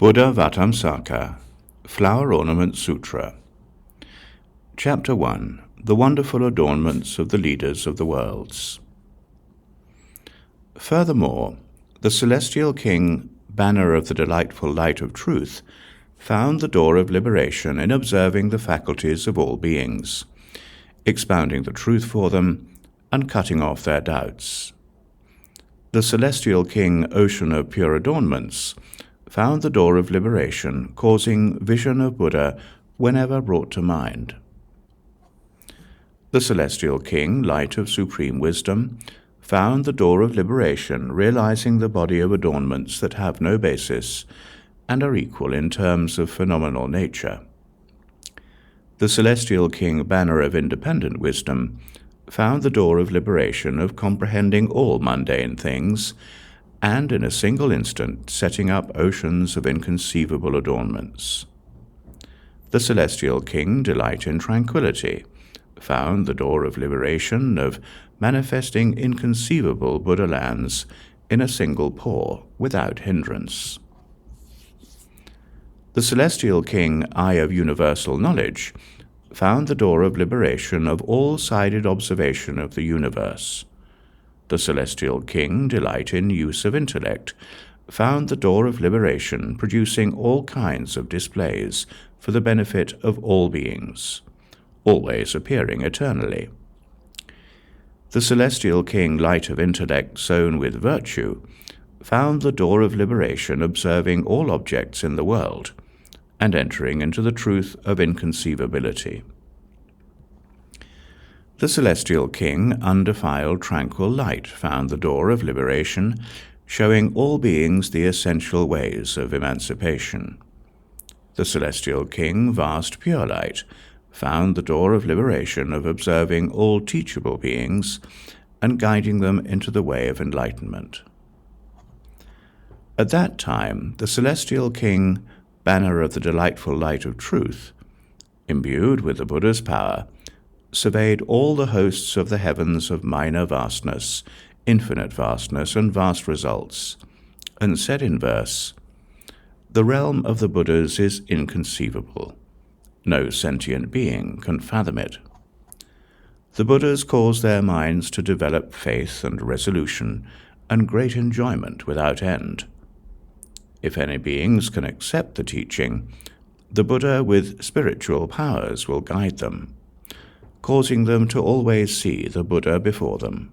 Buddhāvataṃsaka Flower Ornament Sutra. Chapter 1. The Wonderful Adornments of the Leaders of the Worlds. Furthermore, the celestial king, banner of the delightful light of truth, found the door of liberation in observing the faculties of all beings, expounding the truth for them, and cutting off their doubts. The celestial king, ocean of pure adornments, found the door of liberation, causing vision of Buddha whenever brought to mind. The celestial king, light of supreme wisdom, found the door of liberation, realizing the body of adornments that have no basis and are equal in terms of phenomenal nature. The celestial king, banner of independent wisdom, found the door of liberation of comprehending all mundane things, and in a single instant setting up oceans of inconceivable adornments. The celestial king, delight in tranquility, found the door of liberation of manifesting inconceivable Buddha lands in a single pore without hindrance. The celestial king, eye of universal knowledge, found the door of liberation of all-sided observation of the universe. The celestial king, delight in use of intellect, found the door of liberation producing all kinds of displays for the benefit of all beings, always appearing eternally. The celestial king, light of intellect sown with virtue, found the door of liberation observing all objects in the world, and entering into the truth of inconceivability. The celestial king, undefiled tranquil light, found the door of liberation, showing all beings the essential ways of emancipation. The celestial king, vast pure light, found the door of liberation of observing all teachable beings and guiding them into the way of enlightenment. At that time, the celestial king, banner of the delightful light of truth, imbued with the Buddha's power, surveyed all the hosts of the heavens of minor vastness, infinite vastness, and vast results, and said in verse, "The realm of the Buddhas is inconceivable. No sentient being can fathom it. The Buddhas cause their minds to develop faith and resolution and great enjoyment without end. If any beings can accept the teaching, the Buddha with spiritual powers will guide them, causing them to always see the Buddha before them."